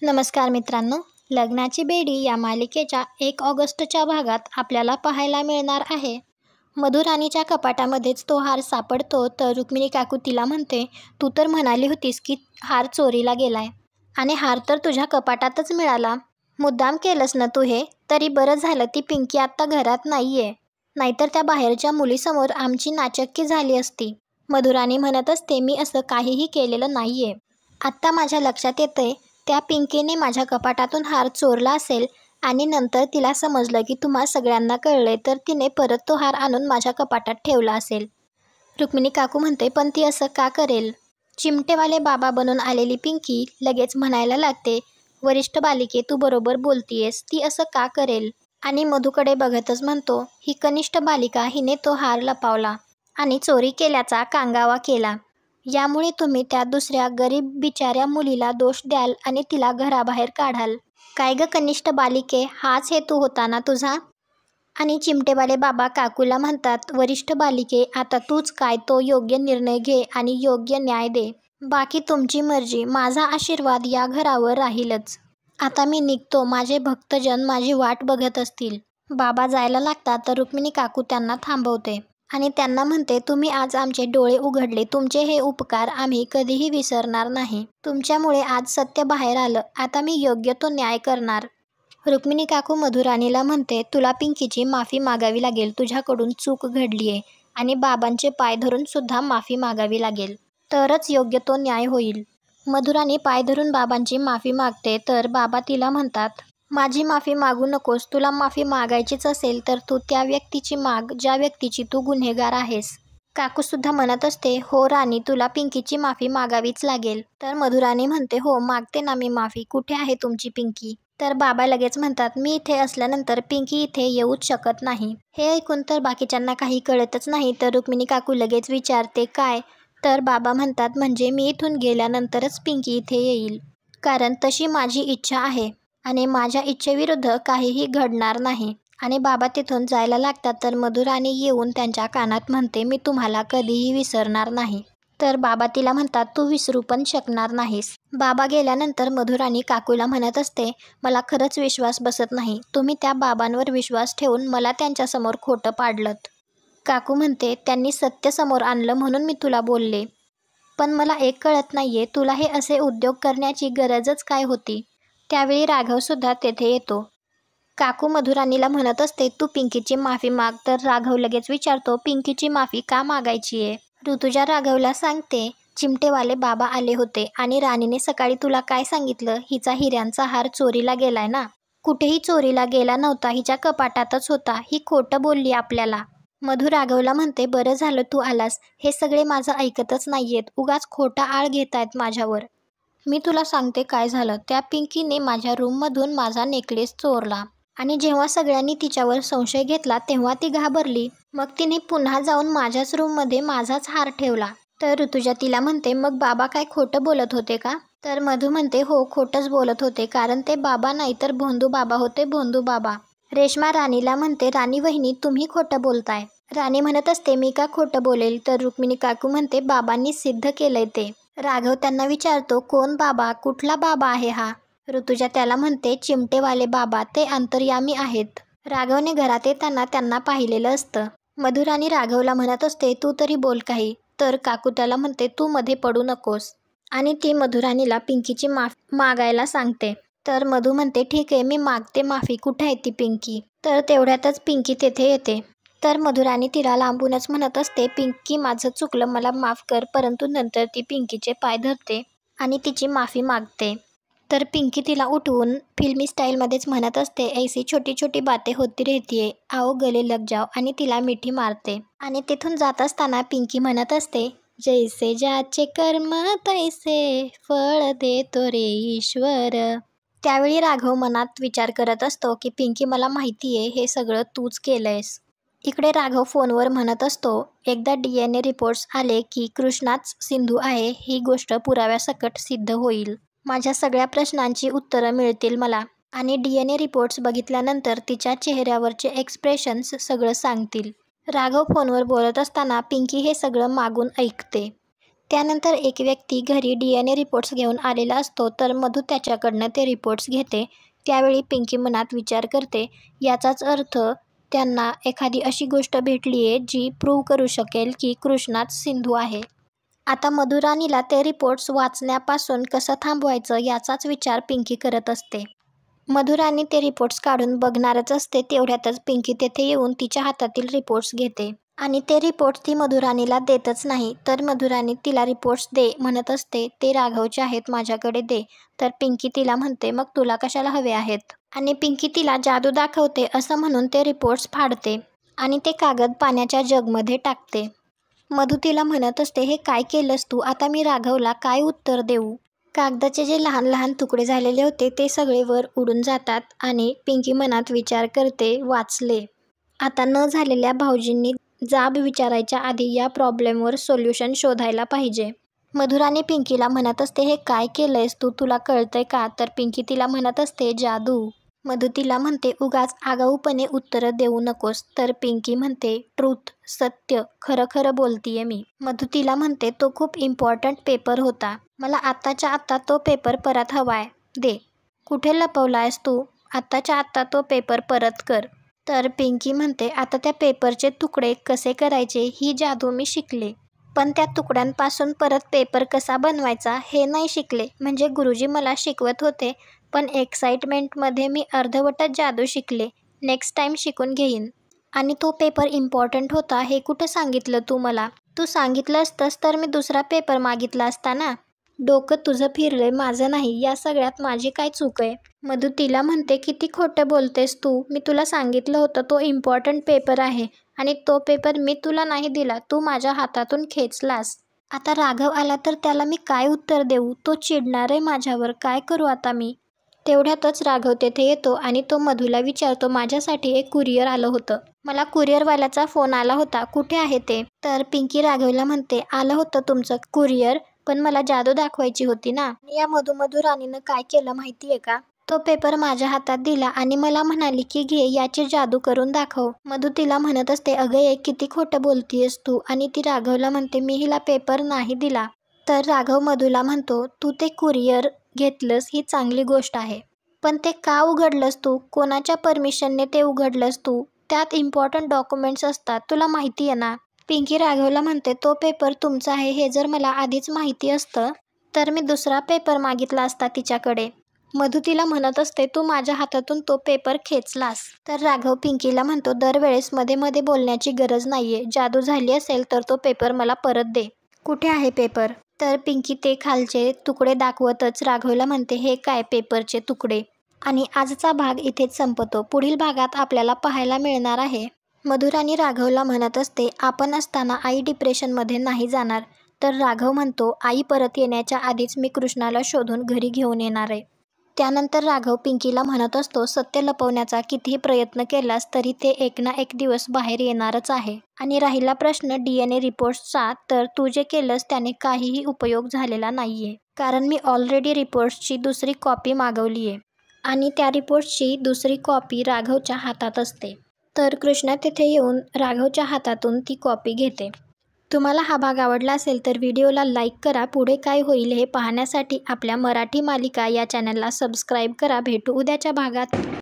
नमस्कार मित्रांनो, लग्नाची बेडी या मालिकेच्या 1 ऑगस्टच्या भागात आपल्याला पाहायला मिळणार आहे. मधुराणीच्या कपाटामध्येच तो हार सापडतो तर रुक्मिणी काकू तिला म्हणते, तू तर म्हणाली होतीस की हार चोरीला गेलाय आणि हार तर तुझ्या कपाटातच मिळाला. मुद्दाम केलंस ना तू हे? तरी बरं झालं ती पिंकी आत्ता घरात नाहीये, नाहीतर त्या बाहेरच्या मुलीसमोर आमची नाचक्की झाली असती. मधुराणी म्हणत असते, मी असं काहीही केलेलं नाहीये. आत्ता माझ्या लक्षात येतंय त्या पिंकीने माझ्या कपाटातून हार चोरला असेल आणि नंतर तिला समजलं की तुम्हा सगळ्यांना कळले तर तिने परत तो हार आणून माझ्या कपाटात ठेवला असेल. रुक्मिणी काकू म्हणते, पण ती असं का करेल? चिमटेवाले बाबा बनून आलेली पिंकी लगेच म्हणायला लागते, वरिष्ठ बालिके तू बरोबर बोलतीयेस, ती असं का करेल? आणि मधूकडे बघतच म्हणतो, ही कनिष्ठ बालिका हिने तो हार लपवला आणि चोरी केल्याचा कांगावा केला. यामुळे तुम्ही त्या दुसऱ्या गरीब बिचाऱ्या मुलीला दोष द्याल आणि तिला घराबाहेर काढाल. काय ग कनिष्ठ बालिके, हाच हेतू होता ना तुझा? आणि चिमटेवाले बाबा काकूला म्हणतात, वरिष्ठ बालिके आता तूच काय तो योग्य निर्णय घे आणि योग्य न्याय दे. बाकी तुमची मर्जी, माझा आशीर्वाद या घरावर राहीलच. आता मी निघतो, माझे भक्तजन माझी वाट बघत असतील. बाबा जायला लागतात तर रुक्मिणी काकू त्यांना थांबवते आणि त्यांना म्हणते, तुम्ही आज आमचे डोळे उघडले, तुमचे हे उपकार आम्ही कधीही विसरणार नाही. तुमच्यामुळे आज सत्य बाहेर आलं, आता मी योग्य तो न्याय करणार. रुक्मिणी काकू मधुराणीला म्हणते, तुला पिंकीची माफी मागावी लागेल, तुझ्याकडून चूक घडलीये आणि बाबांचे पाय धरून सुद्धा माफी मागावी लागेल, तरच योग्य तो न्याय होईल. मधुराणी पाय धरून बाबांची माफी मागते तर बाबा तिला म्हणतात, माझी माफी मागू नकोस, तुला माफी मागायचीच असेल तर तू त्या व्यक्तीची माग ज्या व्यक्तीची तू गुन्हेगार आहेस. काकूसुद्धा म्हणत असते, हो राणी, तुला पिंकीची माफी मागावीच लागेल. तर मधुराणी म्हणते, हो मागते ना मी माफी, कुठे आहे तुमची पिंकी? तर बाबा लगेच म्हणतात, मी इथे असल्यानंतर पिंकी इथे येऊच शकत नाही. हे ऐकून तर बाकीच्यांना काही कळतच नाही तर रुक्मिणी काकू लगेच विचारते, काय? तर बाबा म्हणतात, म्हणजे मी इथून गेल्यानंतरच पिंकी इथे येईल, कारण तशी माझी इच्छा आहे आणि माझ्या इच्छेविरुद्ध काहीही घडणार नाही. आणि बाबा तिथून जायला लागतात तर मधुराणी येऊन त्यांच्या कानात म्हणते, मी तुम्हाला कधीही विसरणार नाही. तर बाबा तिला म्हणतात, तू विसरू पण शकणार नाहीस. बाबा गेल्यानंतर मधुराणी काकूला म्हणत असते, मला खरंच विश्वास बसत नाही, तुम्ही त्या बाबांवर विश्वास ठेवून मला त्यांच्यासमोर खोटं पाडलंत. काकू म्हणते, त्यांनी सत्य समोर आणलं म्हणून मी तुला बोलले, पण मला एक कळत नाहीये, तुला हे असे उद्योग करण्याची गरजच काय होती? त्यावेळी राघवसुद्धा तेथे येतो. काकू मधुराणीला म्हणत असते, तू पिंकीची माफी माग. तर राघव लगेच विचारतो, पिंकीची माफी का मागायची आहे? ऋतुजा राघवला सांगते, चिमटेवाले बाबा आले होते आणि राणीने सकाळी तुला काय सांगितलं, हिचा हिऱ्यांचा हार चोरीला गेलाय ना? कुठेही चोरीला गेला नव्हता, हिच्या कपाटातच होता, ही खोटं बोलली आपल्याला. मधु राघवला म्हणते, बरं झालं तू आलास, हे सगळे माझं ऐकतच नाहीयेत, उगाच खोटा आळ घेतायत माझ्यावर. मी तुला सांगते काय झालं. त्या पिंकीने माझ्या रूममधून माझा नेकलेस चोरला आणि जेव्हा सगळ्यांनी तिच्यावर संशय घेतला तेव्हा ती घाबरली. मग तिने पुन्हा जाऊन माझ्याच रूममध्ये माझाच हार ठेवला. तर ऋतुजा तिला म्हणते, मग बाबा काय खोटं बोलत होते का? तर मधू म्हणते, हो खोटंच बोलत होते, कारण ते बाबा नाही तर भोंदू बाबा होते, भोंदू बाबा. रेश्मा राणीला म्हणते, राणी वहिनी तुम्ही खोटं बोलताय. राणी म्हणत असते, मी का खोटं बोलेल? तर रुक्मिणी काकू म्हणते, बाबांनी सिद्ध केलंय ते. राघव त्यांना विचारतो, कोण बाबा? कुठला बाबा आहे हा? ऋतुजा त्याला म्हणते, चिमटेवाले बाबा, ते अंतर्यामी आहेत. राघवने घरात येताना त्यांना पाहिलेलं असतं. मधुराणी राघवला म्हणत असते, तू तरी बोल काही. तर काकू त्याला म्हणते, तू मध्ये पडू नकोस. आणि ती मधुराणीला पिंकीची माफी मागायला सांगते. तर मधू म्हणते, ठीक आहे मी मागते माफी, कुठे आहे ती पिंकी? तर तेवढ्यातच पिंकी तेथे येते. तर मधुराणी तिला लांबूनच म्हणत असते, पिंकी माझं चुकलं, मला माफ कर. परंतु नंतर ती पिंकीचे पाय धरते आणि तिची माफी मागते. तर पिंकी तिला उठवून फिल्मी स्टाईलमध्येच म्हणत असते, ऐसी छोटी छोटी बातें होती रहती है, आओ गले लग जाओ, आणि तिला मिठी मारते. आणि तिथून जात असताना पिंकी म्हणत असते, जैसे ज्याचे कर्म तैसे फळ देतो रे ईश्वर. त्यावेळी राघव मनात विचार करत असतो की पिंकी मला माहिती आहे हे सगळं तूच केलंयस. इकडे राघव फोनवर म्हणत असतो, एकदा DNA रिपोर्ट्स आले की कृष्णाच सिंधू आहे ही गोष्ट पुराव्यासकट सिद्ध होईल. माझ्या सगळ्या प्रश्नांची उत्तरं मिळतील मला आणि DNA रिपोर्ट्स बघितल्यानंतर तिच्या चेहऱ्यावरचे एक्सप्रेशन्स सगळं सांगतील. राघव फोनवर बोलत असताना पिंकी हे सगळं मागून ऐकते. त्यानंतर एक व्यक्ती घरी DNA रिपोर्ट्स घेऊन आलेला असतो, तर मधू त्याच्याकडनं ते रिपोर्ट्स घेते. त्यावेळी पिंकी मनात विचार करते, याचाच अर्थ त्यांना एखादी अशी गोष्ट भेटली आहे जी प्रूव्ह करू शकेल की कृष्णाच सिंधू आहे. आता मधुराणीला ते रिपोर्ट्स वाचण्यापासून कसं थांबवायचं याचाच विचार पिंकी करत असते. मधुराणी ते रिपोर्ट्स काढून बघणारच असते, तेवढ्यातच पिंकी तेथे येऊन तिच्या हातातील रिपोर्ट्स घेते आणि ते रिपोर्ट्स ती मधुराणीला देतच नाही. तर मधुराणी तिला रिपोर्ट्स दे म्हणत असते, ते राघवचे आहेत, माझ्याकडे दे. तर पिंकी तिला म्हणते, मग तुला कशाला हवे आहेत? आणि पिंकी तिला जादू दाखवते असं म्हणून ते रिपोर्ट्स फाडते आणि ते कागद पाण्याच्या जगमध्ये टाकते. मधू तिला म्हणत असते, हे काय केलंस तू? आता मी राघवला काय उत्तर देऊ? कागदाचे जे लहान लहान तुकडे झालेले होते ते सगळे वर उडून जातात आणि पिंकी मनात विचार करते, वाचले. आता न झालेल्या भाऊजींनी जाब विचारायच्या आधी या प्रॉब्लेमवर सोल्युशन शोधायला पाहिजे. मधुराणी पिंकीला म्हणत असते, हे काय केलंयस तू? तुला कळतंय का? तर पिंकी तिला म्हणत असते, जादू. मधू तिला म्हणते, उगाच आगाऊपणे उत्तरं देऊ नकोस. तर पिंकी म्हणते, ट्रूथ, सत्य, खरं खरं बोलतीये मी. मधू तिला म्हणते, तो खूप इम्पॉर्टंट पेपर होता, मला आत्ताच्या आत्ता तो पेपर परत हवाय, दे. कुठे लपवलायस तू? आत्ताच्या आत्ता तो पेपर परत कर. तर पिंकी म्हणते, आता त्या पेपरचे तुकडे कसे करायचे ही जादू मी शिकले, पण त्या तुकड्यांपासून परत पेपर कसा बनवायचा हे नाही शिकले. म्हणजे गुरुजी मला शिकवत होते, पण एक्साइटमेंटमध्ये मी अर्धवटच जादू शिकले. नेक्स्ट टाईम शिकून घेईन. आणि तो पेपर इम्पॉर्टंट होता हे कुठं सांगितलं तू मला? तू सांगितलं असतंस तर मी दुसरा पेपर मागितला असता ना. डोकं तुझं फिरलंय, माझं नाही. या सगळ्यात माझी काय चूक आहे? मधू तिला म्हणते, किती खोटं बोलतेस तू? मी तुला सांगितलं होतं तो इम्पॉर्टंट पेपर आहे आणि तो पेपर मी तुला नाही दिला, तू माझ्या हातातून खेचलास. आता राघव आला तर त्याला मी काय उत्तर देऊ? तो चिडणार आहे माझ्यावर, काय करू आता मी? तेवढ्यातच राघव तेथे येतो आणि तो मधूला विचारतो, माझ्यासाठी एक कुरिअर आलं होतं, मला कुरिअरवाल्याचा फोन आला होता, कुठे आहे ते? तर पिंकी राघवला म्हणते, आलं होतं तुमचं कुरिअर, पण मला जादू दाखवायची होती ना. या मधुराणीनं काय केलं माहितीये का? तो पेपर माझ्या हातात दिला आणि मला म्हणाली की घे, याची जादू करून दाखव. मधू तिला म्हणत असते, अगं एक किती खोटं बोलतीयस तू? आणि ती राघवला म्हणते, मी हिला पेपर नाही दिला. तर राघव मधूला म्हणतो, तू ते कुरिअर घेतलंस ही चांगली गोष्ट आहे, पण ते का उघडलंस तू? कोणाच्या परमिशनने ते उघडलंस तू? त्यात इम्पॉर्टंट डॉक्युमेंट्स असतात, तुला माहिती आहे ना. पिंकी राघवला म्हणते, तो पेपर तुमचा आहे हे जर मला आधीच माहिती असतं तर मी दुसरा पेपर मागितला असता तिच्याकडे. मधू तिला म्हणत असते, तू माझ्या हातातून तो पेपर खेचलास. तर राघव पिंकीला म्हणतो, दरवेळेस मध्ये मध्ये बोलण्याची गरज नाहीये, जादू झाली असेल तर तो पेपर मला परत दे. कुठे आहे पेपर? तर पिंकी ते खालचे तुकडे दाखवतच राघवला म्हणते, हे काय पेपरचे तुकडे? आणि आजचा भाग इथेच संपतो. पुढील भागात आपल्याला पाहायला मिळणार आहे. मधुराणी राघवला म्हणत असते, आपण असताना आई डिप्रेशनमध्ये नाही जाणार. तर राघव म्हणतो, आई परत येण्याच्या आधीच मी कृष्णाला शोधून घरी घेऊन येणार आहे. त्यानंतर राघव पिंकीला म्हणत असतो, सत्य लपवण्याचा कितीही प्रयत्न केलास तरी ते एक ना एक दिवस बाहेर येणारच आहे. आणि राहिला प्रश्न DNA रिपोर्ट्सचा, तर तू जे केलंस त्याने काहीही उपयोग झालेला नाहीये, कारण मी ऑलरेडी रिपोर्ट्सची दुसरी कॉपी मागवली आहे आणि त्या रिपोर्ट्सची दुसरी कॉपी राघवच्या हातात असते. तर कृष्णा तिथे येऊन राघवच्या हातातून ती कॉपी घेते. तुम्हाला हा भाग आवडला असेल तर व्हिडिओला लाईक करा. पुढे काय होईल हे पाहण्यासाठी आपल्या मराठी मालिका या चॅनलला सबस्क्राईब करा. भेटू उद्याच्या भागात.